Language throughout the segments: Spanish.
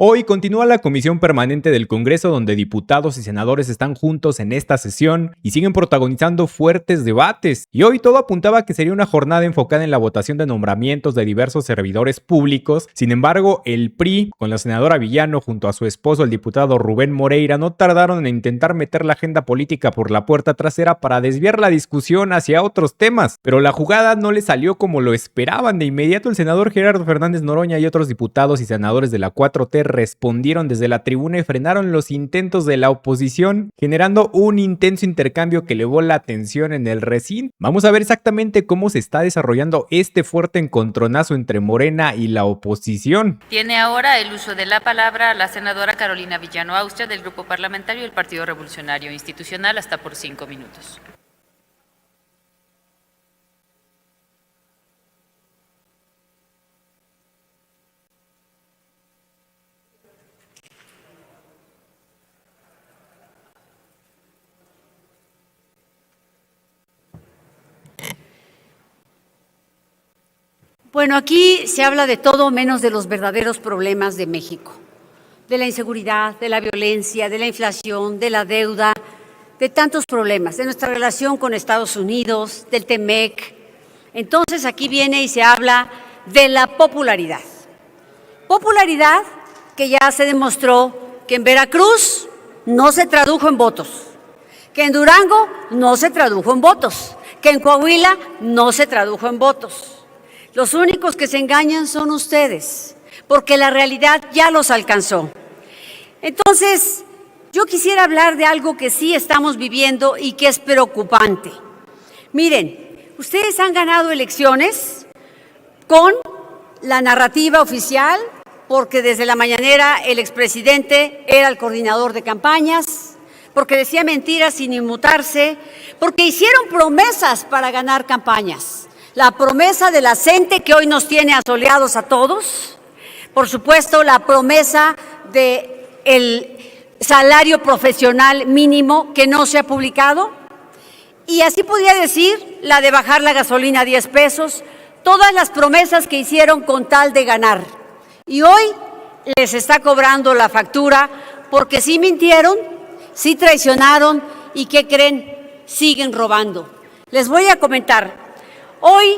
Hoy continúa la Comisión Permanente del Congreso, donde diputados y senadores están juntos en esta sesión y siguen protagonizando fuertes debates. Y hoy todo apuntaba a que sería una jornada enfocada en la votación de nombramientos de diversos servidores públicos. Sin embargo, el PRI, con la senadora Villano junto a su esposo, el diputado Rubén Moreira, no tardaron en intentar meter la agenda política por la puerta trasera para desviar la discusión hacia otros temas. Pero la jugada no le salió como lo esperaban. De inmediato, el senador Gerardo Fernández Noroña y otros diputados y senadores de la 4T respondieron desde la tribuna y frenaron los intentos de la oposición, generando un intenso intercambio que elevó la tensión en el recinto. Vamos a ver exactamente cómo se está desarrollando este fuerte encontronazo entre Morena y la oposición. Tiene ahora el uso de la palabra la senadora Carolina Villano Austria, del Grupo Parlamentario del Partido Revolucionario Institucional, hasta por 5 minutos. Bueno, aquí se habla de todo menos de los verdaderos problemas de México, de la inseguridad, de la violencia, de la inflación, de la deuda, de tantos problemas, de nuestra relación con Estados Unidos, del TEMEC. Entonces aquí viene y se habla de la popularidad. Popularidad que ya se demostró que en Veracruz no se tradujo en votos, que en Durango no se tradujo en votos, que en Coahuila no se tradujo en votos. Los únicos que se engañan son ustedes, porque la realidad ya los alcanzó. Entonces, yo quisiera hablar de algo que sí estamos viviendo y que es preocupante. Miren, ustedes han ganado elecciones con la narrativa oficial, porque desde la mañanera el expresidente era el coordinador de campañas, porque decía mentiras sin inmutarse, porque hicieron promesas para ganar campañas. La promesa de la CENTE, que hoy nos tiene asoleados a todos. Por supuesto, la promesa del salario profesional mínimo, que no se ha publicado. Y así podía decir la de bajar la gasolina a 10 pesos, todas las promesas que hicieron con tal de ganar. Y hoy les está cobrando la factura porque sí mintieron, sí traicionaron y ¿qué creen? Siguen robando. Les voy a comentar. Hoy,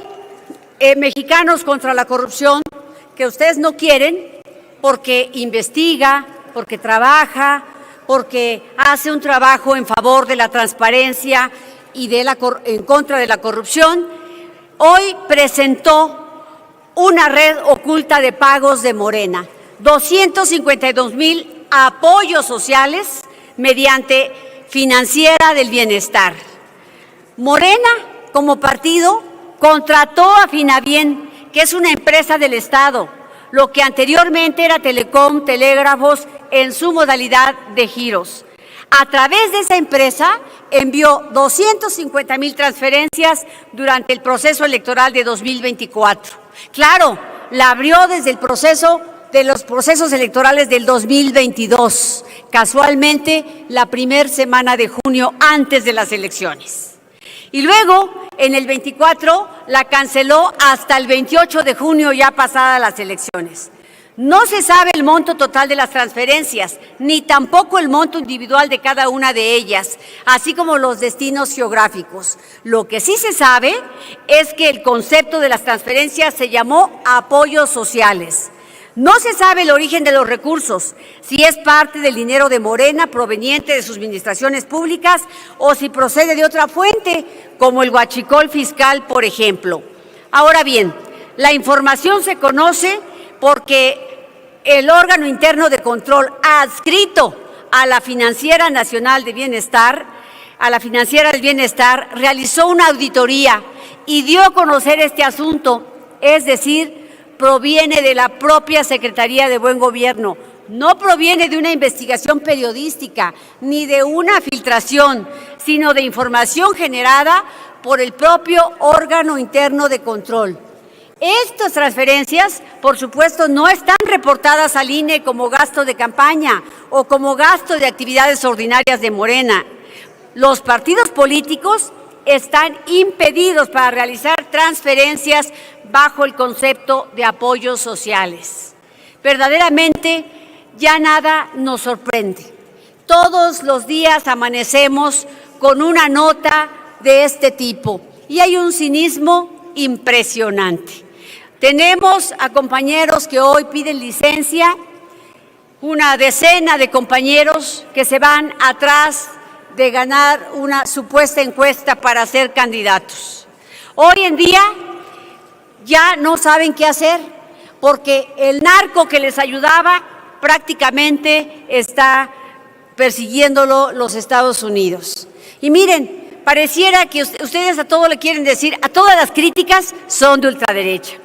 Mexicanos contra la Corrupción, que ustedes no quieren porque investiga, porque trabaja, porque hace un trabajo en favor de la transparencia y en contra de la corrupción, hoy presentó una red oculta de pagos de Morena, 252,000 apoyos sociales mediante Financiera del Bienestar. Morena, como partido, contrató a Finabien, que es una empresa del Estado, lo que anteriormente era Telecom, Telégrafos, en su modalidad de giros. A través de esa empresa envió 250,000 transferencias durante el proceso electoral de 2024. Claro, la abrió desde el proceso de los procesos electorales del 2022, casualmente la primera semana de junio antes de las elecciones. Y luego, en el 24, la canceló hasta el 28 de junio, ya pasadas las elecciones. No se sabe el monto total de las transferencias, ni tampoco el monto individual de cada una de ellas, así como los destinos geográficos. Lo que sí se sabe es que el concepto de las transferencias se llamó apoyos sociales. No se sabe el origen de los recursos, si es parte del dinero de Morena proveniente de sus administraciones públicas o si procede de otra fuente, como el huachicol fiscal, por ejemplo. Ahora bien, la información se conoce porque el órgano interno de control adscrito a la Financiera Nacional de Bienestar, a la Financiera del Bienestar, realizó una auditoría y dio a conocer este asunto, es decir, proviene de la propia Secretaría de Buen Gobierno, no proviene de una investigación periodística ni de una filtración, sino de información generada por el propio órgano interno de control. Estas transferencias, por supuesto, no están reportadas al INE como gasto de campaña o como gasto de actividades ordinarias de Morena. Los partidos políticos están impedidos para realizar transferencias bajo el concepto de apoyos sociales. Verdaderamente ya nada nos sorprende. Todos los días amanecemos con una nota de este tipo y hay un cinismo impresionante. Tenemos a compañeros que hoy piden licencia, una decena de compañeros que se van atrás de ganar una supuesta encuesta para ser candidatos. Hoy en día ya no saben qué hacer porque el narco que les ayudaba prácticamente está persiguiéndolo los Estados Unidos. Y miren, pareciera que ustedes a todo le quieren decir, a todas las críticas son de ultraderecha,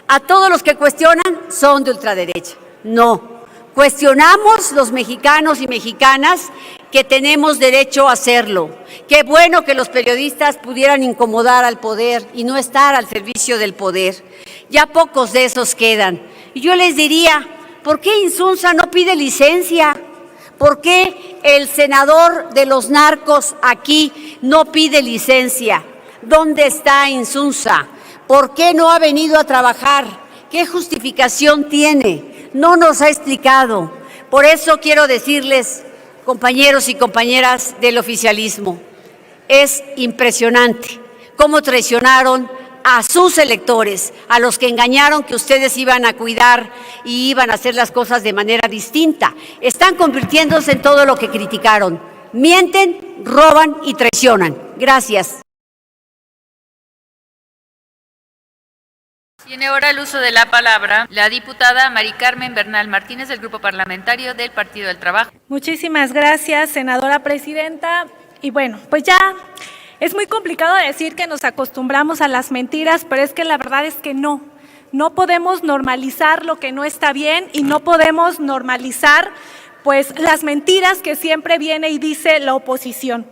a todos los que cuestionan son de ultraderecha. No. Cuestionamos los mexicanos y mexicanas que tenemos derecho a hacerlo. Qué bueno que los periodistas pudieran incomodar al poder y no estar al servicio del poder. Ya pocos de esos quedan. Y yo les diría, ¿por qué Insunza no pide licencia? ¿Por qué el senador de los narcos aquí no pide licencia? ¿Dónde está Insunza? ¿Por qué no ha venido a trabajar? ¿Qué justificación tiene? No nos ha explicado. Por eso quiero decirles, compañeros y compañeras del oficialismo, es impresionante cómo traicionaron a sus electores, a los que engañaron que ustedes iban a cuidar y iban a hacer las cosas de manera distinta. Están convirtiéndose en todo lo que criticaron. Mienten, roban y traicionan. Gracias. Tiene ahora el uso de la palabra la diputada Mari Carmen Bernal Martínez del Grupo Parlamentario del Partido del Trabajo. Muchísimas gracias, senadora presidenta. Y bueno, pues ya es muy complicado decir que nos acostumbramos a las mentiras, pero es que la verdad es que no. No podemos normalizar lo que no está bien y no podemos normalizar pues las mentiras que siempre viene y dice la oposición.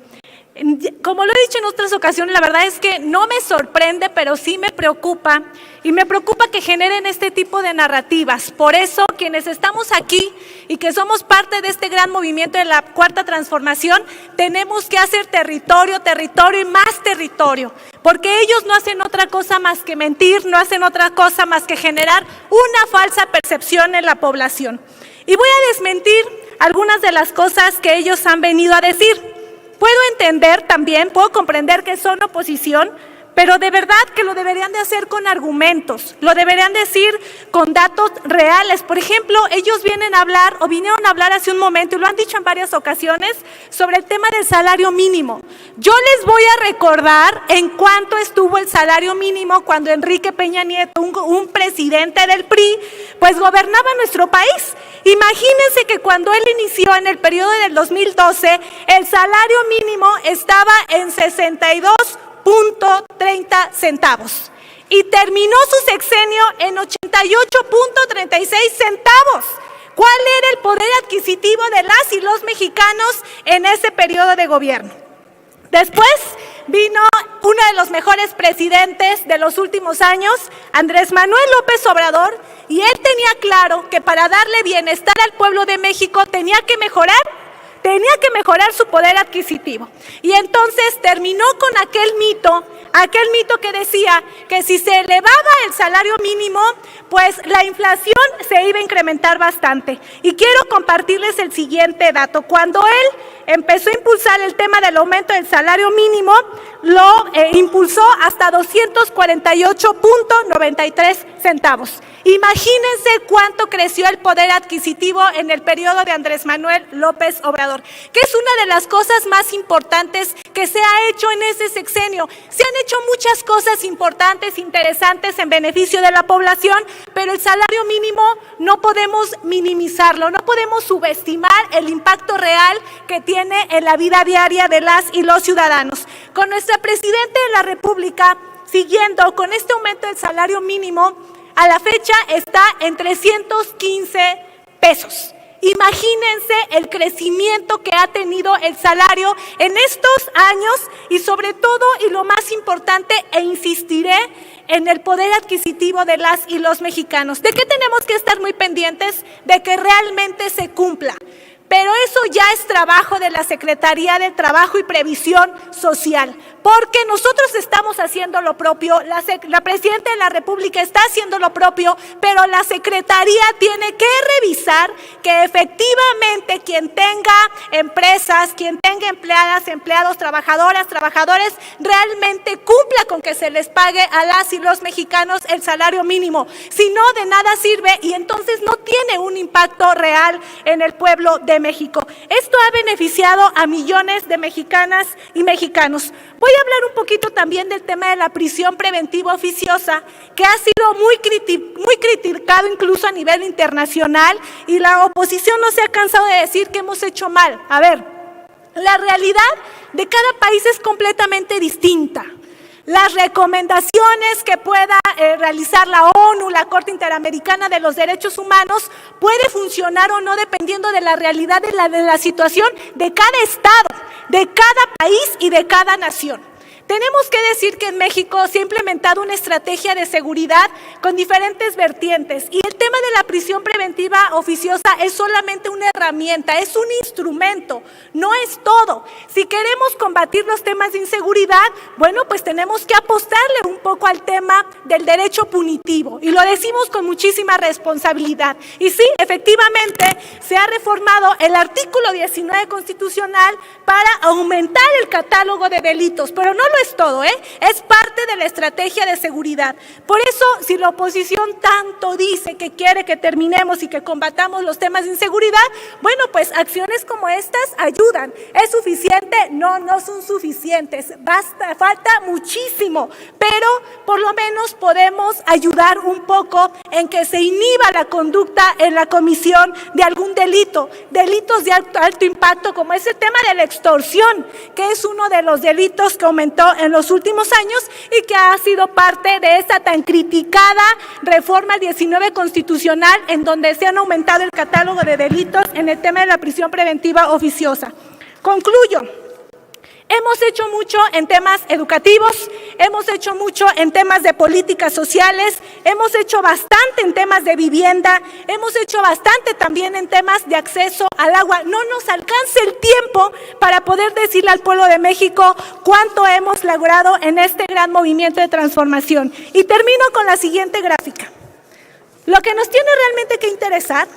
Como lo he dicho en otras ocasiones, la verdad es que no me sorprende, pero sí me preocupa, y me preocupa que generen este tipo de narrativas. Por eso, quienes estamos aquí y que somos parte de este gran movimiento de la Cuarta Transformación, tenemos que hacer territorio, territorio y más territorio, porque ellos no hacen otra cosa más que mentir, no hacen otra cosa más que generar una falsa percepción en la población. Y voy a desmentir algunas de las cosas que ellos han venido a decir. Puedo entender también, puedo comprender que son oposición, pero de verdad que lo deberían de hacer con argumentos, lo deberían decir con datos reales. Por ejemplo, ellos vinieron a hablar hace un momento, y lo han dicho en varias ocasiones, sobre el tema del salario mínimo. Yo les voy a recordar en cuánto estuvo el salario mínimo cuando Enrique Peña Nieto, un presidente del PRI, pues gobernaba nuestro país. Imagínense que cuando él inició en el periodo del 2012, el salario mínimo estaba en 62.30 centavos y terminó su sexenio en 88.36 centavos. ¿Cuál era el poder adquisitivo de las y los mexicanos en ese periodo de gobierno? Después vino uno de los mejores presidentes de los últimos años, Andrés Manuel López Obrador, y él tenía claro que para darle bienestar al pueblo de México tenía que mejorar su poder adquisitivo. Y entonces terminó con aquel mito que decía que si se elevaba el salario mínimo, pues la inflación se iba a incrementar bastante. Y quiero compartirles el siguiente dato. Cuando él empezó a impulsar el tema del aumento del salario mínimo, lo impulsó hasta 248.93 centavos. Imagínense cuánto creció el poder adquisitivo en el periodo de Andrés Manuel López Obrador, que es una de las cosas más importantes que se ha hecho en ese sexenio. Se han hecho muchas cosas importantes, interesantes en beneficio de la población, pero el salario mínimo no podemos minimizarlo, no podemos subestimar el impacto real que tiene en la vida diaria de las y los ciudadanos. Con nuestra Presidenta de la República, siguiendo con este aumento del salario mínimo, a la fecha está en 315 pesos. Imagínense el crecimiento que ha tenido el salario en estos años y sobre todo, y lo más importante, e insistiré, en el poder adquisitivo de las y los mexicanos. ¿De qué tenemos que estar muy pendientes? De que realmente se cumpla. pero eso ya es trabajo de la Secretaría de Trabajo y Previsión Social, porque nosotros estamos haciendo lo propio, la Presidenta de la República está haciendo lo propio, pero la Secretaría tiene que revisar que efectivamente quien tenga empresas, quien tenga empleadas, empleados, trabajadoras, trabajadores, realmente cumpla con que se les pague a las y los mexicanos el salario mínimo. Si no, de nada sirve y entonces no tiene un impacto real en el pueblo de México. Esto ha beneficiado a millones de mexicanas y mexicanos. Voy a hablar un poquito también del tema de la prisión preventiva oficiosa, que ha sido muy criticado incluso a nivel internacional, y la oposición no se ha cansado de decir que hemos hecho mal. A ver, la realidad de cada país es completamente distinta. Las recomendaciones que pueda realizar la ONU, la Corte Interamericana de los Derechos Humanos, puede funcionar o no dependiendo de la realidad de la situación de cada estado, de cada país y de cada nación. Tenemos que decir que en México se ha implementado una estrategia de seguridad con diferentes vertientes, y el tema de la prisión preventiva oficiosa es solamente una herramienta, es un instrumento, no es todo. Si queremos combatir los temas de inseguridad, bueno, pues tenemos que apostarle un poco al tema del derecho punitivo, y lo decimos con muchísima responsabilidad. Y sí, efectivamente, se ha reformado el artículo 19 constitucional para aumentar el catálogo de delitos, pero no lo es todo, es parte de la estrategia de seguridad. Por eso, si la oposición tanto dice que quiere que terminemos y que combatamos los temas de inseguridad, bueno, pues acciones como estas ayudan. ¿Es suficiente? No, no son suficientes. Falta muchísimo, pero por lo menos podemos ayudar un poco en que se inhiba la conducta en la comisión de algún delito, delitos de alto impacto, como es el tema de la extorsión, que es uno de los delitos que aumentó en los últimos años y que ha sido parte de esta tan criticada reforma 19 constitucional, en donde se han aumentado el catálogo de delitos en el tema de la prisión preventiva oficiosa. Concluyo. Hemos hecho mucho en temas educativos, hemos hecho mucho en temas de políticas sociales, hemos hecho bastante en temas de vivienda, hemos hecho bastante también en temas de acceso al agua. No nos alcanza el tiempo para poder decirle al pueblo de México cuánto hemos logrado en este gran movimiento de transformación. Y termino con la siguiente gráfica. Lo que nos tiene realmente que interesar,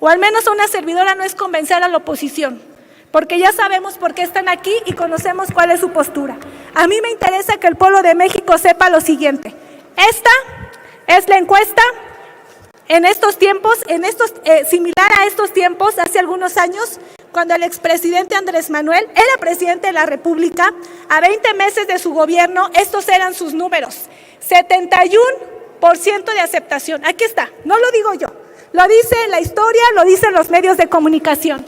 o al menos a una servidora, no es convencer a la oposición, porque ya sabemos por qué están aquí y conocemos cuál es su postura. A mí me interesa que el pueblo de México sepa lo siguiente. Esta es la encuesta en estos tiempos, similar a estos tiempos, hace algunos años, cuando el expresidente Andrés Manuel era presidente de la República. A 20 meses de su gobierno, estos eran sus números. 71% de aceptación. Aquí está, no lo digo yo. Lo dice la historia, lo dicen los medios de comunicación.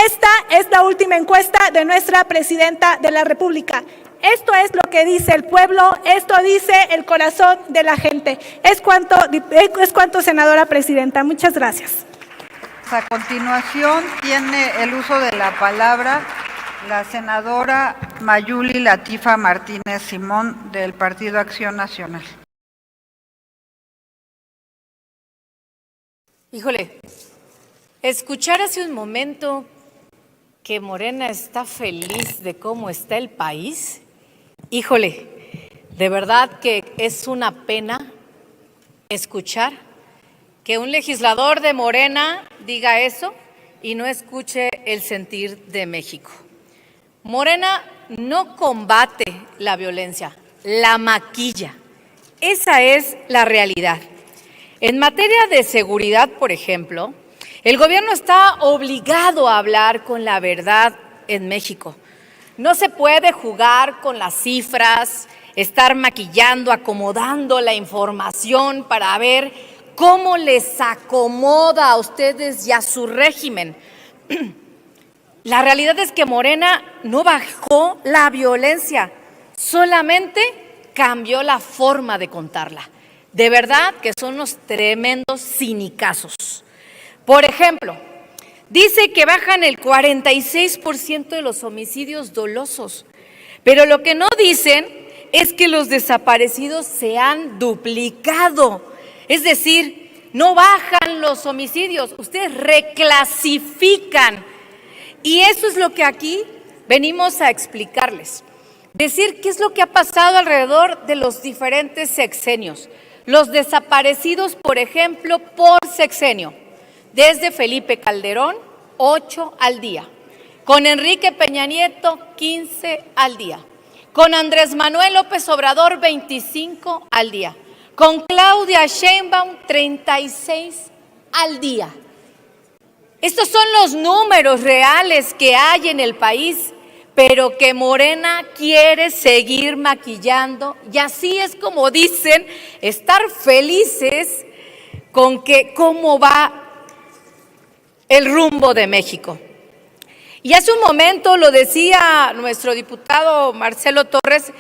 Esta es la última encuesta de nuestra Presidenta de la República. Esto es lo que dice el pueblo, esto dice el corazón de la gente. Es cuanto, senadora presidenta. Muchas gracias. A continuación tiene el uso de la palabra la senadora Mayuli Latifa Martínez Simón, del Partido Acción Nacional. Híjole, escuchar hace un momento que Morena está feliz de cómo está el país, híjole, de verdad que es una pena escuchar que un legislador de Morena diga eso y no escuche el sentir de México. Morena no combate la violencia, la maquilla. Esa es la realidad. En materia de seguridad, por ejemplo, el gobierno está obligado a hablar con la verdad en México. No se puede jugar con las cifras, estar maquillando, acomodando la información para ver cómo les acomoda a ustedes y a su régimen. La realidad es que Morena no bajó la violencia, solamente cambió la forma de contarla. De verdad que son unos tremendos cinicazos. Por ejemplo, dice que bajan el 46% de los homicidios dolosos, pero lo que no dicen es que los desaparecidos se han duplicado. Es decir, no bajan los homicidios, ustedes reclasifican Y eso es lo que aquí venimos a explicarles. Decir qué es lo que ha pasado alrededor de los diferentes sexenios. Los desaparecidos, por ejemplo, por sexenio. Desde Felipe Calderón, 8 al día. Con Enrique Peña Nieto, 15 al día. Con Andrés Manuel López Obrador, 25 al día. Con Claudia Sheinbaum, 36 al día. Estos son los números reales que hay en el país, pero que Morena quiere seguir maquillando, y así es como dicen estar felices con que cómo va el rumbo de México. Y hace un momento lo decía nuestro diputado Marcelo Torres,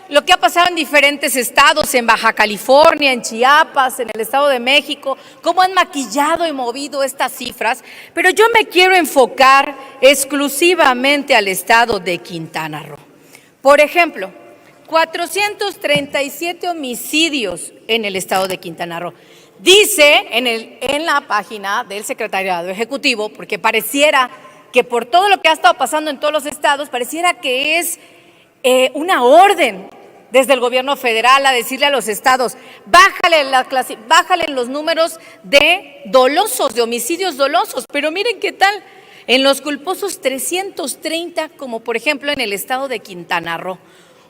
lo que ha pasado en diferentes estados, en Baja California, en Chiapas, en el Estado de México, cómo han maquillado y movido estas cifras, pero yo me quiero enfocar exclusivamente al estado de Quintana Roo. Por ejemplo, 437 homicidios en el estado de Quintana Roo. Dice en la página del Secretariado Ejecutivo, porque pareciera que por todo lo que ha estado pasando en todos los estados, pareciera que es una orden desde el gobierno federal a decirle a los estados, bájale los números de dolosos, de homicidios dolosos, pero miren qué tal, en los culposos 330, como por ejemplo en el estado de Quintana Roo,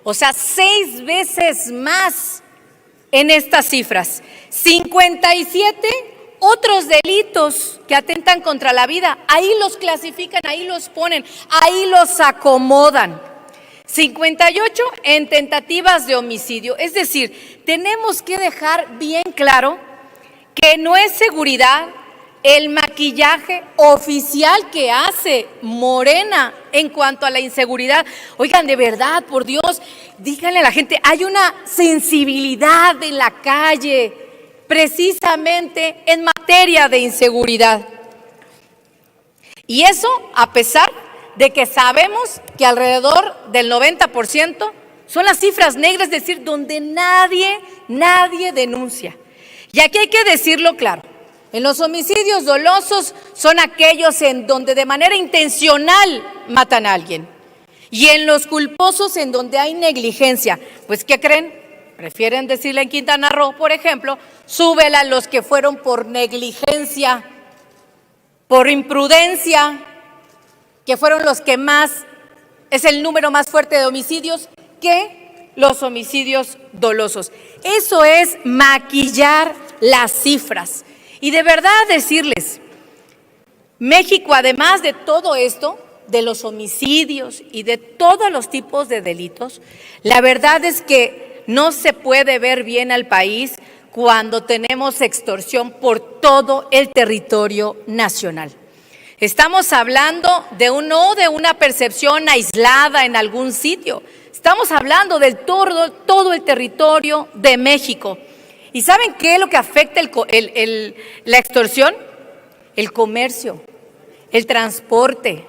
o sea, 6 veces más en estas cifras, 57 otros delitos que atentan contra la vida, ahí los clasifican, ahí los ponen, ahí los acomodan. 58 en tentativas de homicidio. Es decir, tenemos que dejar bien claro que no es seguridad el maquillaje oficial que hace Morena en cuanto a la inseguridad. Oigan, de verdad, por Dios, díganle a la gente, hay una sensibilidad en la calle precisamente en materia de inseguridad. Y eso a pesar de que sabemos que alrededor del 90% son las cifras negras, es decir, donde nadie denuncia. Y aquí hay que decirlo claro, en los homicidios dolosos son aquellos en donde de manera intencional matan a alguien. Y en los culposos en donde hay negligencia, pues ¿qué creen? Prefieren decirle en Quintana Roo, por ejemplo, súbela a los que fueron por negligencia, por imprudencia, que fueron los que más, es el número más fuerte de homicidios que los homicidios dolosos. Eso es maquillar las cifras. Y de verdad decirles, México, además de todo esto, de los homicidios y de todos los tipos de delitos, la verdad es que no se puede ver bien al país cuando tenemos extorsión por todo el territorio nacional. Estamos hablando no de una percepción aislada en algún sitio, estamos hablando de todo el territorio de México. ¿Y saben qué es lo que afecta la extorsión? El comercio, el transporte,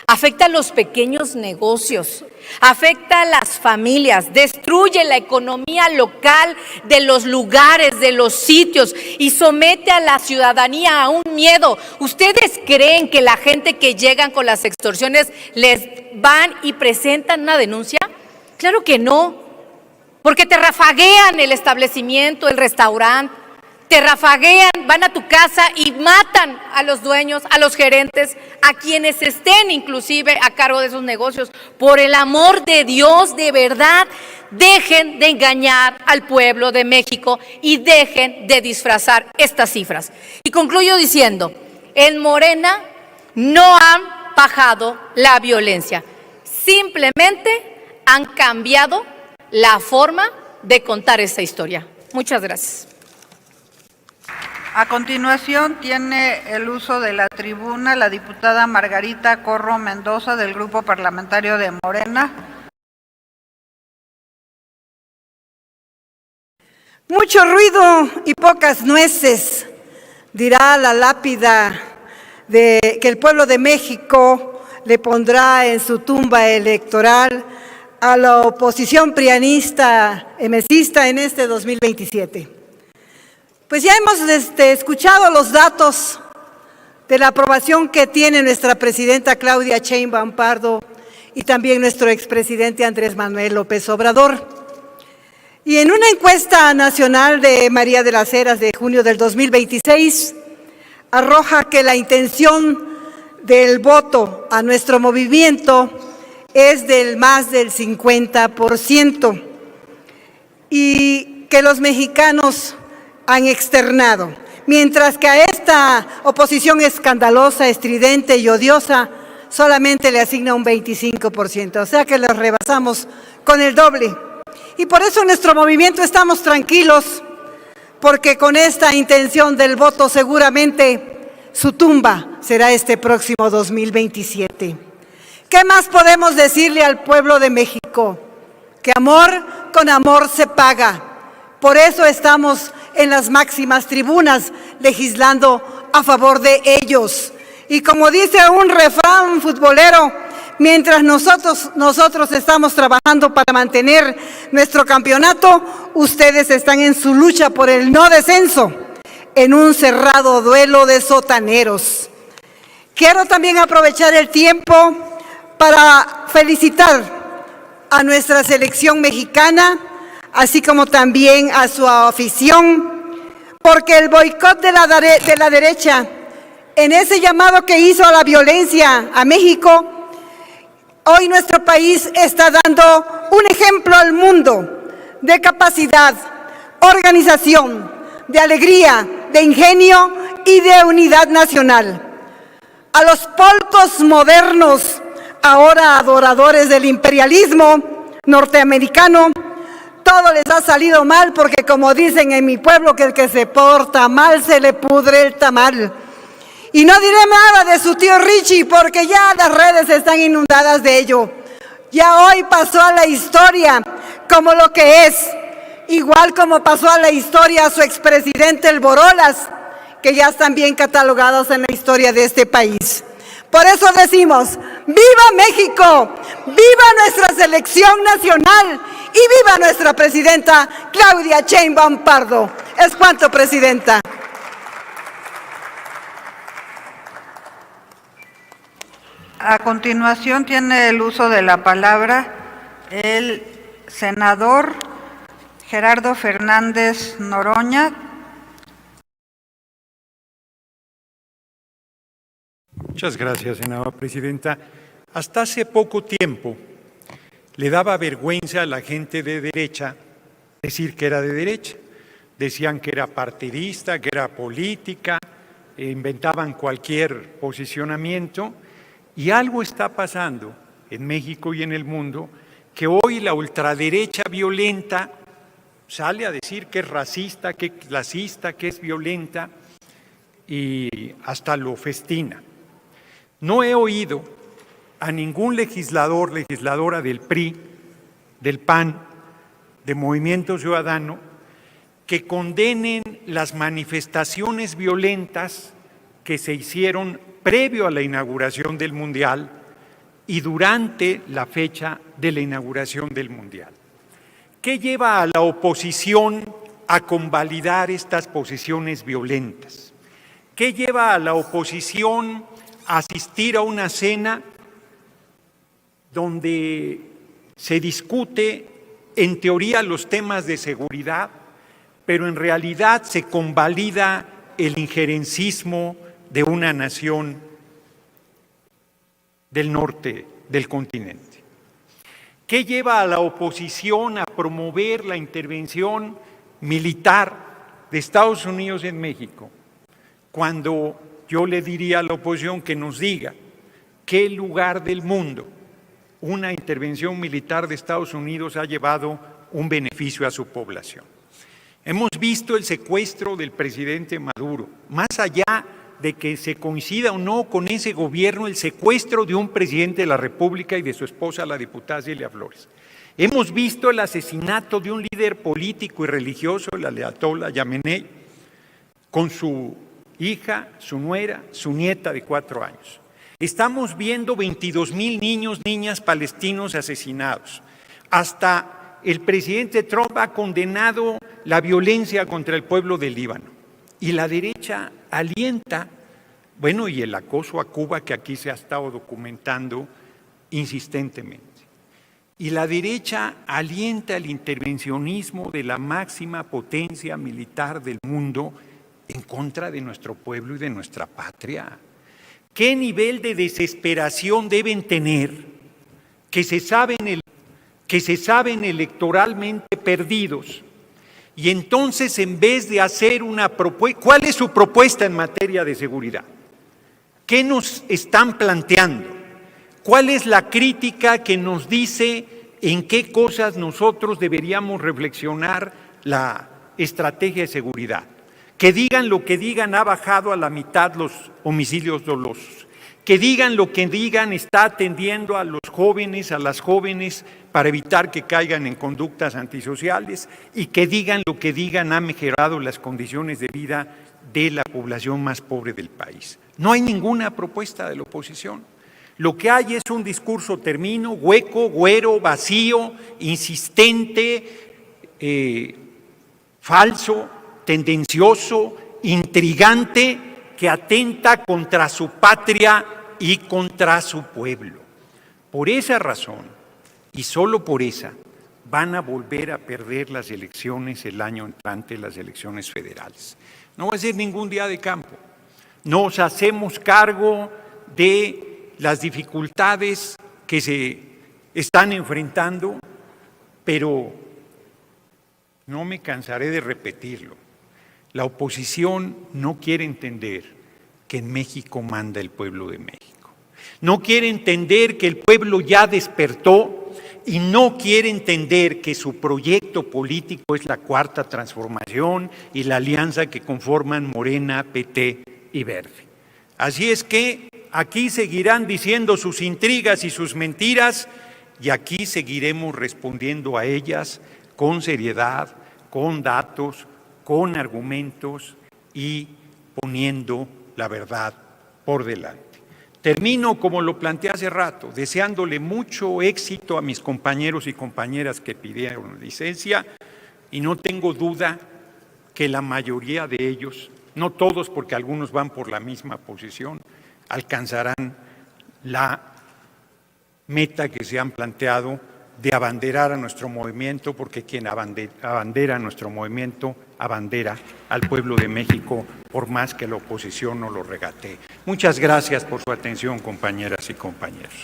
afecta a los pequeños negocios, afecta a las familias, destruye la economía local de los lugares, de los sitios y somete a la ciudadanía a un miedo. ¿Ustedes creen que la gente que llegan con las extorsiones les van y presentan una denuncia? Claro que no, porque te rafaguean el establecimiento, el restaurante, te rafaguean, van a tu casa y matan a los dueños, a los gerentes, a quienes estén inclusive a cargo de esos negocios. Por el amor de Dios, de verdad, dejen de engañar al pueblo de México y dejen de disfrazar estas cifras. Y concluyo diciendo, en Morena no han bajado la violencia, simplemente han cambiado la forma de contar esta historia. Muchas gracias. A continuación, tiene el uso de la tribuna la diputada Margarita Corro Mendoza, del Grupo Parlamentario de Morena. Mucho ruido y pocas nueces, dirá la lápida que el pueblo de México le pondrá en su tumba electoral a la oposición prianista, emesista en este 2027. Pues ya hemos escuchado los datos de la aprobación que tiene nuestra presidenta Claudia Sheinbaum Pardo y también nuestro expresidente Andrés Manuel López Obrador. Y en una encuesta nacional de María de las Heras de junio del 2026, arroja que la intención del voto a nuestro movimiento es del más del 50%, y que los mexicanos han externado, mientras que a esta oposición escandalosa, estridente y odiosa solamente le asigna un 25%, o sea que los rebasamos con el doble. Y por eso en nuestro movimiento estamos tranquilos, porque con esta intención del voto seguramente su tumba será este próximo 2027. ¿Qué más podemos decirle al pueblo de México? Que amor con amor se paga. Por eso estamos en las máximas tribunas legislando a favor de ellos. Y como dice un refrán futbolero, mientras nosotros estamos trabajando para mantener nuestro campeonato, ustedes están en su lucha por el no descenso, en un cerrado duelo de sotaneros. Quiero también aprovechar el tiempo para felicitar a nuestra selección mexicana, así como también a su afición, porque el boicot de la derecha, en ese llamado que hizo a la violencia a México, hoy nuestro país está dando un ejemplo al mundo de capacidad, organización, de alegría, de ingenio y de unidad nacional. A los polcos modernos, ahora adoradores del imperialismo norteamericano, todo les ha salido mal porque, como dicen en mi pueblo, que el que se porta mal se le pudre el tamal. Y no diré nada de su tío Richie porque ya las redes están inundadas de ello. Ya hoy pasó a la historia como lo que es, igual como pasó a la historia su expresidente el Borolas, que ya están bien catalogados en la historia de este país. Por eso decimos, ¡viva México! ¡Viva nuestra selección nacional! ¡Y viva nuestra presidenta Claudia Sheinbaum Pardo! Es cuanto, presidenta. A continuación tiene el uso de la palabra el senador Gerardo Fernández Noroña. Muchas gracias, senadora presidenta. Hasta hace poco tiempo le daba vergüenza a la gente de derecha decir que era de derecha. Decían que era partidista, que era política, inventaban cualquier posicionamiento. Y algo está pasando en México y en el mundo, que hoy la ultraderecha violenta sale a decir que es racista, que es clasista, que es violenta y hasta lo festina. No he oído a ningún legislador, legisladora del PRI, del PAN, de Movimiento Ciudadano, que condenen las manifestaciones violentas que se hicieron previo a la inauguración del Mundial y durante la fecha de la inauguración del Mundial. ¿Qué lleva a la oposición a convalidar estas posiciones violentas? ¿Qué lleva a la oposición a asistir a una cena donde se discute en teoría los temas de seguridad, pero en realidad se convalida el injerencismo de una nación del norte del continente? ¿Qué lleva a la oposición a promover la intervención militar de Estados Unidos en México? Cuando yo le diría a la oposición que nos diga qué lugar del mundo una intervención militar de Estados Unidos ha llevado un beneficio a su población. Hemos visto el secuestro del presidente Maduro, más allá de que se coincida o no con ese gobierno, el secuestro de un presidente de la República y de su esposa, la diputada Celia Flores. Hemos visto el asesinato de un líder político y religioso, el ayatolá Yamenei, con su hija, su nuera, su nieta de 4 años. Estamos viendo 22,000 niños, niñas palestinos asesinados. Hasta el presidente Trump ha condenado la violencia contra el pueblo del Líbano. Y la derecha alienta Bueno, y el acoso a Cuba que aquí se ha estado documentando insistentemente. Y la derecha alienta el intervencionismo de la máxima potencia militar del mundo en contra de nuestro pueblo y de nuestra patria. ¿Qué nivel de desesperación deben tener que se saben electoralmente perdidos? Y entonces, en vez de hacer una propuesta, ¿cuál es su propuesta en materia de seguridad? ¿Qué nos están planteando? ¿Cuál es la crítica que nos dice en qué cosas nosotros deberíamos reflexionar la estrategia de seguridad? Que digan lo que digan, ha bajado a la mitad los homicidios dolosos. Que digan lo que digan, está atendiendo a los jóvenes, a las jóvenes, para evitar que caigan en conductas antisociales. Y que digan lo que digan, ha mejorado las condiciones de vida de la población más pobre del país. No hay ninguna propuesta de la oposición. Lo que hay es un discurso, termino, hueco, güero, vacío, insistente, falso, tendencioso, intrigante, que atenta contra su patria y contra su pueblo. Por esa razón, y solo por esa, van a volver a perder las elecciones el año entrante, las elecciones federales. No va a ser ningún día de campo. Nos hacemos cargo de las dificultades que se están enfrentando, pero no me cansaré de repetirlo. La oposición no quiere entender que en México manda el pueblo de México. No quiere entender que el pueblo ya despertó y no quiere entender que su proyecto político es la Cuarta Transformación y la alianza que conforman Morena, PT y Verde. Así es que aquí seguirán diciendo sus intrigas y sus mentiras y aquí seguiremos respondiendo a ellas con seriedad, con datos, con argumentos y poniendo la verdad por delante. Termino como lo planteé hace rato, deseándole mucho éxito a mis compañeros y compañeras que pidieron licencia y no tengo duda que la mayoría de ellos, no todos porque algunos van por la misma posición, alcanzarán la meta que se han planteado de abanderar a nuestro movimiento, porque quien abandera a nuestro movimiento, abandera al pueblo de México, por más que la oposición no lo regatee. Muchas gracias por su atención, compañeras y compañeros.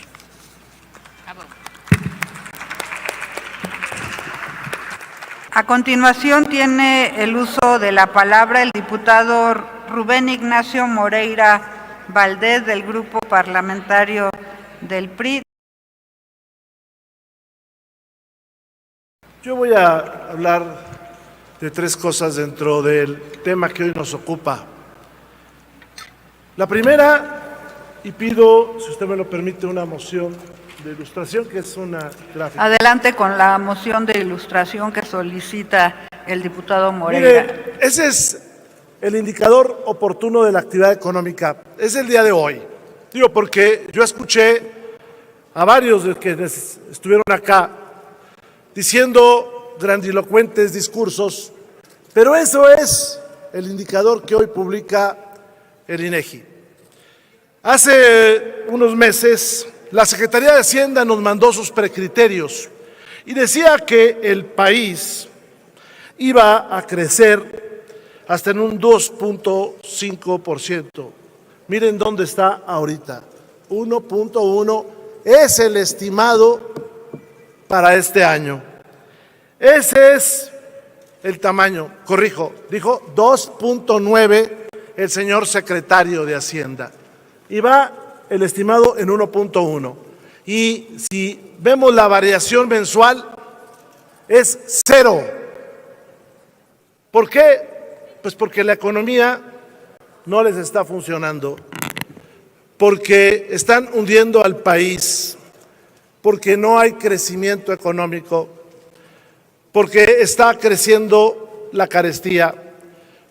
A continuación tiene el uso de la palabra el diputado Rubén Ignacio Moreira Valdés del Grupo Parlamentario del PRI. Yo voy a hablar de tres cosas dentro del tema que hoy nos ocupa. La primera, y pido, si usted me lo permite, una moción de ilustración, que es una gráfica. Adelante con la moción de ilustración que solicita el diputado Moreira. Mire, ese es el indicador oportuno de la actividad económica. Es el día de hoy. Digo, porque yo escuché a varios de quienes estuvieron acá diciendo grandilocuentes discursos, pero eso es el indicador que hoy publica el INEGI. Hace unos meses, la Secretaría de Hacienda nos mandó sus precriterios y decía que el país iba a crecer hasta en un 2.5%. Miren dónde está ahorita, 1.1 es el estimado para este año. Ese es el tamaño, corrijo, dijo 2.9 el señor secretario de Hacienda. Y va el estimado en 1.1. Y si vemos la variación mensual, es 0. ¿Por qué? Pues porque la economía no les está funcionando, porque están hundiendo al país, porque no hay crecimiento económico, porque está creciendo la carestía,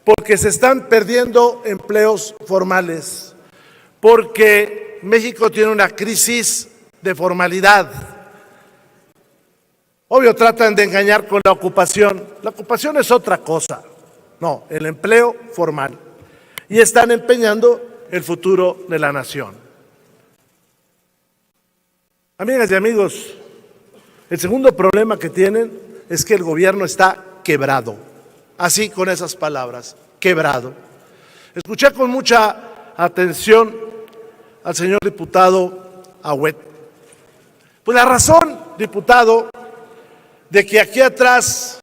porque se están perdiendo empleos formales, porque México tiene una crisis de formalidad. Obvio, tratan de engañar con la ocupación. La ocupación es otra cosa. No, el empleo formal. Y están empeñando el futuro de la nación. Amigas y amigos, el segundo problema que tienen es que el gobierno está quebrado. Así, con esas palabras, quebrado. Escuché con mucha atención al señor diputado Agüed. Pues la razón, diputado, de que aquí atrás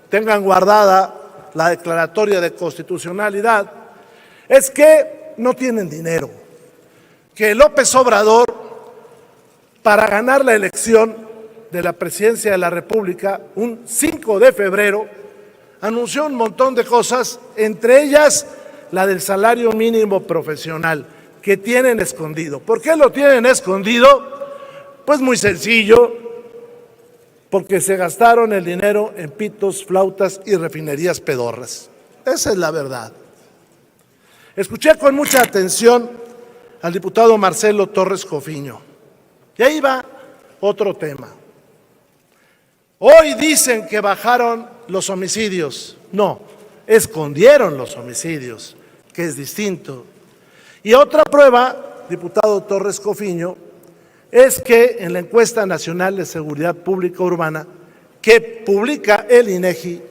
tengan guardada la declaratoria de constitucionalidad es que no tienen dinero. Que López Obrador, para ganar la elección de la presidencia de la República, un 5 de febrero, anunció un montón de cosas, entre ellas la del salario mínimo profesional, que tienen escondido. ¿Por qué lo tienen escondido? Pues muy sencillo, porque se gastaron el dinero en pitos, flautas y refinerías pedorras. Esa es la verdad. Escuché con mucha atención al diputado Marcelo Torres Cofiño. Y ahí va otro tema. Hoy dicen que bajaron los homicidios. No, escondieron los homicidios, que es distinto. Y otra prueba, diputado Torres Cofiño, es que en la encuesta nacional de seguridad pública urbana que publica el INEGI,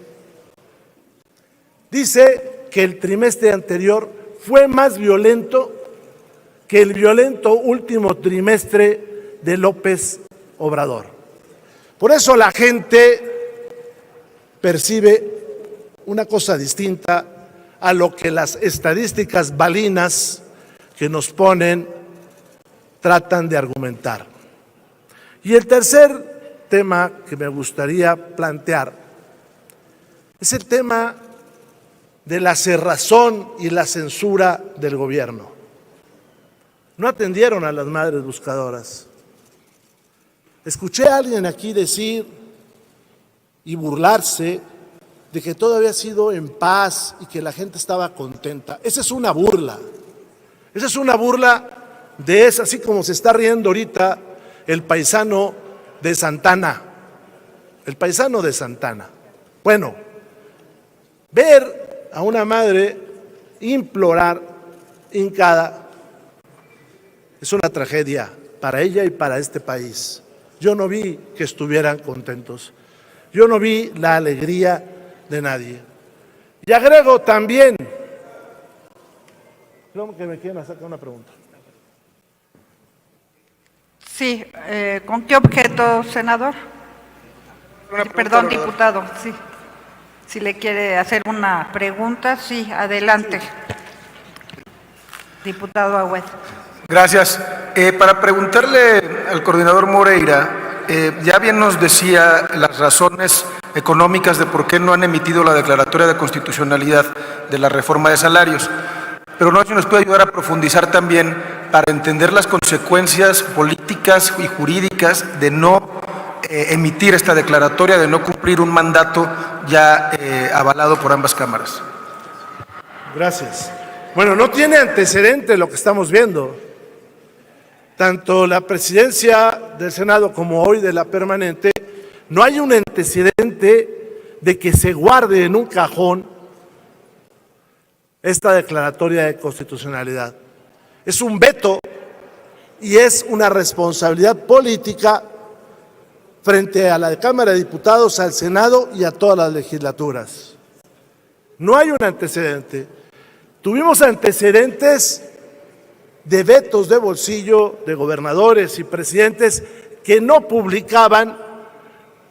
dice que el trimestre anterior fue más violento que el violento último trimestre de López Obrador. Por eso la gente percibe una cosa distinta a lo que las estadísticas balinas que nos ponen tratan de argumentar. Y el tercer tema que me gustaría plantear es el tema de la cerrazón y la censura del gobierno. No atendieron a las madres buscadoras. Escuché a alguien aquí decir y burlarse de que todo había sido en paz y que la gente estaba contenta. Esa es una burla. Esa es una burla de esa, así como se está riendo ahorita el paisano de Santana. El paisano de Santana. Bueno, ver a una madre implorar hincada es una tragedia para ella y para este país. Yo no vi que estuvieran contentos. Yo no vi la alegría de nadie. Y agrego también, creo que me quieren hacer una pregunta. Sí, ¿con qué objeto, senador? Perdón, diputado, sí. Si le quiere hacer una pregunta, sí, adelante. Sí. Diputado Agüed. Gracias. Para preguntarle al coordinador Moreira, ya bien nos decía las razones económicas de por qué no han emitido la declaratoria de constitucionalidad de la reforma de salarios, pero no sé si nos puede ayudar a profundizar también para entender las consecuencias políticas y jurídicas de no emitir esta declaratoria, de no cumplir un mandato ya avalado por ambas cámaras. Gracias. Bueno, no tiene antecedente lo que estamos viendo. Tanto la presidencia del Senado como hoy de la permanente, no hay un antecedente de que se guarde en un cajón esta declaratoria de constitucionalidad. Es un veto y es una responsabilidad política frente a la Cámara de Diputados, al Senado y a todas las legislaturas. No hay un antecedente. Tuvimos antecedentes de vetos de bolsillo de gobernadores y presidentes que no publicaban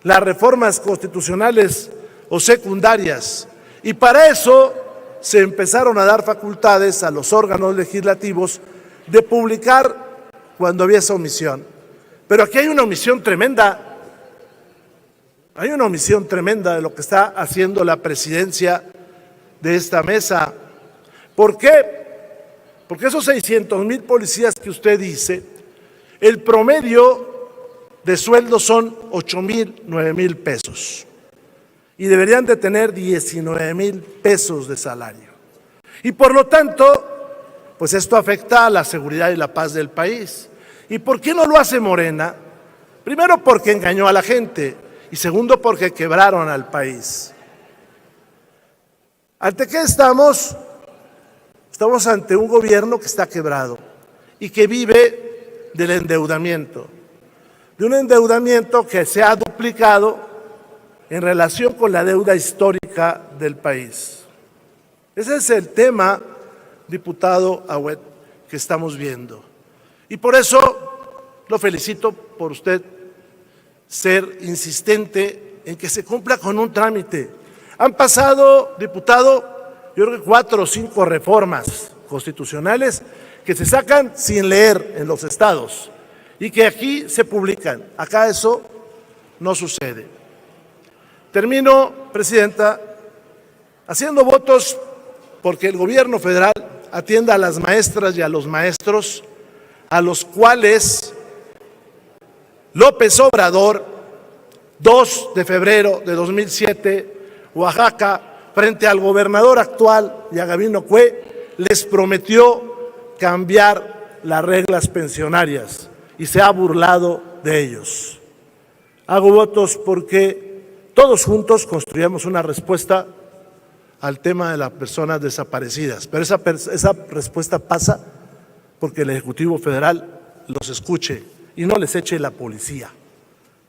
las reformas constitucionales o secundarias. Y para eso se empezaron a dar facultades a los órganos legislativos de publicar cuando había esa omisión. Pero aquí hay una omisión tremenda. Hay una omisión tremenda de lo que está haciendo la presidencia de esta mesa. ¿Por qué? Porque esos 600,000 policías que usted dice, el promedio de sueldo son 8,000, 9,000 pesos. Y deberían de tener 19,000 pesos de salario. Y por lo tanto, pues esto afecta a la seguridad y la paz del país. ¿Y por qué no lo hace Morena? Primero, porque engañó a la gente. Y segundo, porque quebraron al país. ¿Ante qué estamos? Estamos ante un gobierno que está quebrado y que vive del endeudamiento, de un endeudamiento que se ha duplicado en relación con la deuda histórica del país. Ese es el tema, diputado Agüed, que estamos viendo. Y por eso lo felicito por usted ser insistente en que se cumpla con un trámite. Han pasado, diputado, yo creo que 4 o 5 reformas constitucionales que se sacan sin leer en los estados y que aquí se publican. Acá eso no sucede. Termino, Presidenta, haciendo votos porque el gobierno federal atienda a las maestras y a los maestros a los cuales López Obrador, 2 de febrero de 2007, Oaxaca, frente al gobernador actual y a Gabino Cue, les prometió cambiar las reglas pensionarias y se ha burlado de ellos. Hago votos porque todos juntos construyamos una respuesta al tema de las personas desaparecidas, pero esa respuesta pasa porque el Ejecutivo Federal los escuche y no les eche la policía,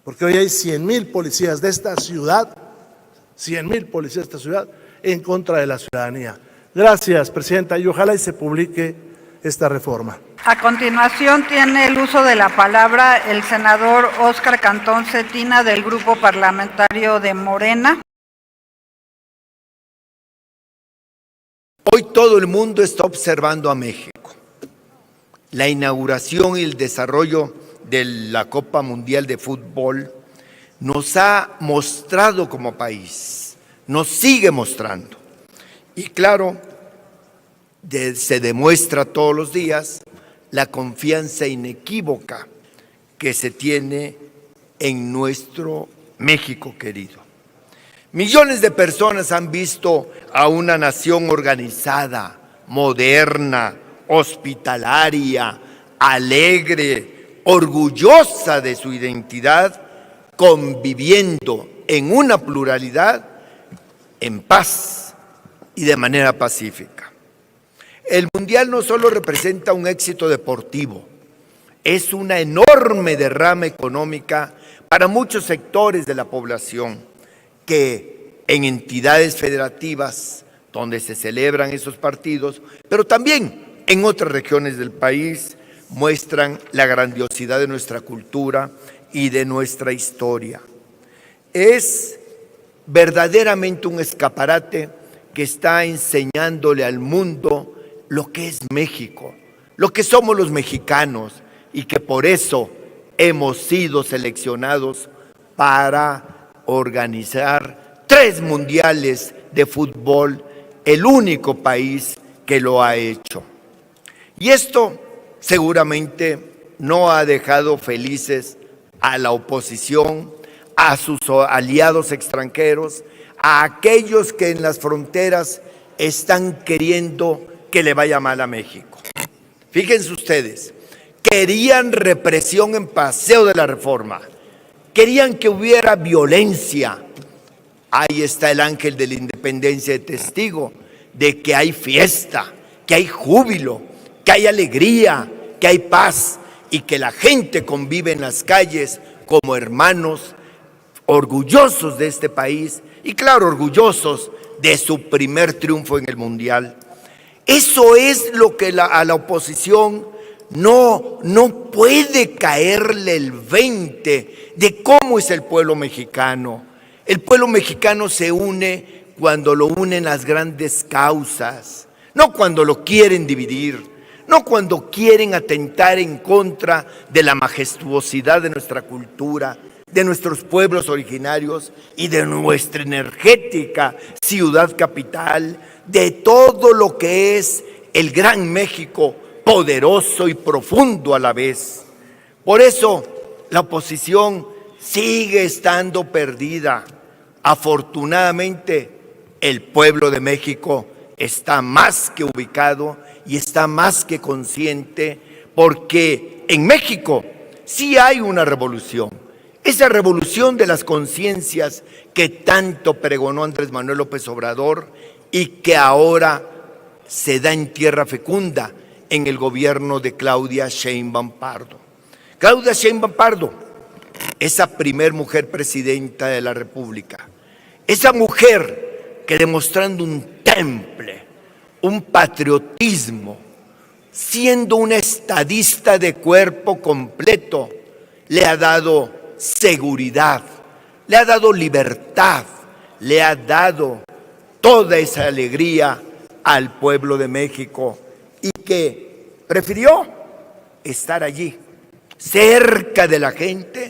porque hoy hay 100,000 policías de esta ciudad, 100,000 policías de esta ciudad en contra de la ciudadanía. Gracias, Presidenta, y ojalá y se publique esta reforma. A continuación tiene el uso de la palabra el senador Óscar Cantón Cetina del Grupo Parlamentario de Morena. Hoy todo el mundo está observando a México. La inauguración y el desarrollo de la Copa Mundial de Fútbol nos ha mostrado como país, nos sigue mostrando. Y claro, se demuestra todos los días la confianza inequívoca que se tiene en nuestro México querido. Millones de personas han visto a una nación organizada, moderna, hospitalaria, alegre, orgullosa de su identidad, conviviendo en una pluralidad, en paz y de manera pacífica. El Mundial no solo representa un éxito deportivo, es una enorme derrama económica para muchos sectores de la población que en entidades federativas donde se celebran esos partidos, pero también en otras regiones del país, muestran la grandiosidad de nuestra cultura y de nuestra historia. Es verdaderamente un escaparate que está enseñándole al mundo lo que es México, lo que somos los mexicanos y que por eso hemos sido seleccionados para organizar 3 mundiales de fútbol, el único país que lo ha hecho. Y esto seguramente no ha dejado felices a la oposición, a sus aliados extranjeros, a aquellos que en las fronteras están queriendo que le vaya mal a México. Fíjense ustedes, querían represión en Paseo de la Reforma, querían que hubiera violencia. Ahí está el ángel de la independencia de testigo de que hay fiesta, que hay júbilo, que hay alegría, que hay paz y que la gente convive en las calles como hermanos, orgullosos de este país y claro, orgullosos de su primer triunfo en el Mundial. Eso es lo que a la oposición no puede caerle el 20 de cómo es el pueblo mexicano. El pueblo mexicano se une cuando lo unen las grandes causas, no cuando lo quieren dividir, no cuando quieren atentar en contra de la majestuosidad de nuestra cultura, de nuestros pueblos originarios y de nuestra energética ciudad capital, de todo lo que es el gran México, poderoso y profundo a la vez. Por eso la oposición sigue estando perdida. Afortunadamente, el pueblo de México está más que ubicado y está más que consciente, porque en México sí hay una revolución. Esa revolución de las conciencias que tanto pregonó Andrés Manuel López Obrador y que ahora se da en tierra fecunda en el gobierno de Claudia Sheinbaum Pardo. Claudia Sheinbaum Pardo, esa primer mujer presidenta de la República, esa mujer que demostrando un temple, un patriotismo, siendo una estadista de cuerpo completo, le ha dado seguridad, le ha dado libertad, le ha dado toda esa alegría al pueblo de México y que prefirió estar allí, cerca de la gente,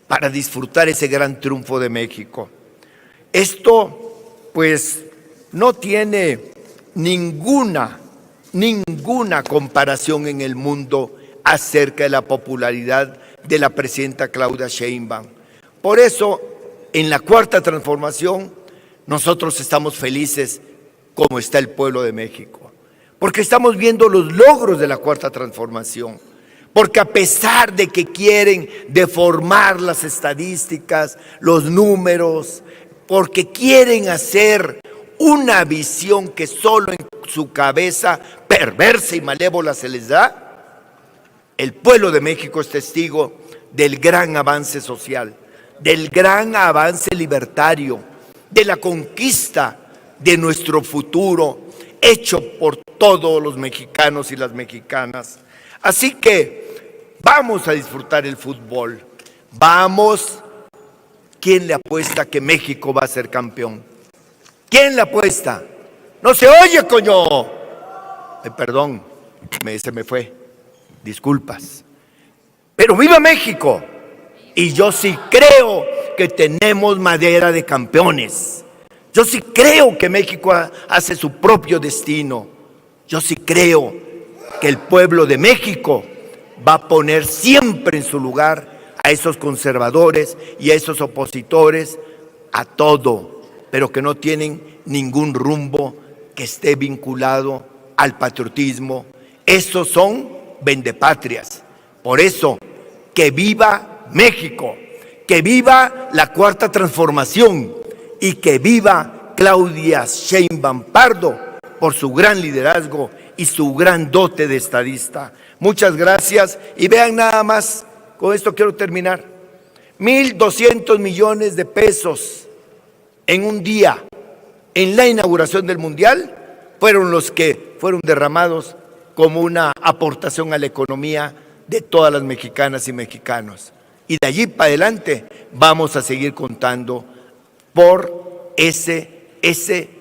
para disfrutar ese gran triunfo de México. Esto, pues, no tiene ninguna comparación en el mundo acerca de la popularidad de la presidenta Claudia Sheinbaum. Por eso, en la Cuarta Transformación, nosotros estamos felices como está el pueblo de México, porque estamos viendo los logros de la Cuarta Transformación, porque a pesar de que quieren deformar las estadísticas, los números, porque quieren hacer una visión que solo en su cabeza perversa y malévola se les da, el pueblo de México es testigo del gran avance social, del gran avance libertario, de la conquista de nuestro futuro, hecho por todos los mexicanos y las mexicanas. Así que vamos a disfrutar el fútbol. Vamos. ¿Quién le apuesta que México va a ser campeón? ¿Quién le apuesta? ¡No se oye, coño! Perdón, se me fue. Disculpas. Pero ¡viva México! Y yo sí creo que tenemos madera de campeones. Yo sí creo que México hace su propio destino. Yo sí creo que el pueblo de México va a poner siempre en su lugar a esos conservadores y a esos opositores a todo, pero que no tienen ningún rumbo que esté vinculado al patriotismo. Esos son vendepatrias. Por eso, que viva México, que viva la Cuarta Transformación y que viva Claudia Sheinbaum Pardo por su gran liderazgo y su gran dote de estadista. Muchas gracias y vean nada más, con esto quiero terminar, 1,200 millones de pesos en un día en la inauguración del Mundial fueron los que fueron derramados como una aportación a la economía de todas las mexicanas y mexicanos. Y de allí para adelante vamos a seguir contando por ese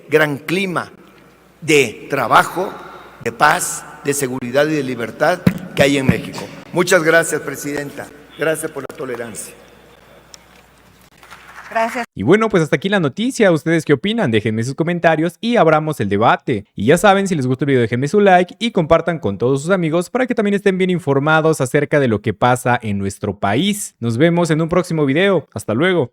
gran clima de trabajo, de paz, de seguridad y de libertad que hay en México. Muchas gracias, Presidenta. Gracias por la tolerancia. Gracias. Y bueno, pues hasta aquí la noticia. ¿Ustedes qué opinan? Déjenme sus comentarios y abramos el debate. Y ya saben, si les gustó el video, déjenme su like y compartan con todos sus amigos para que también estén bien informados acerca de lo que pasa en nuestro país. Nos vemos en un próximo video. Hasta luego.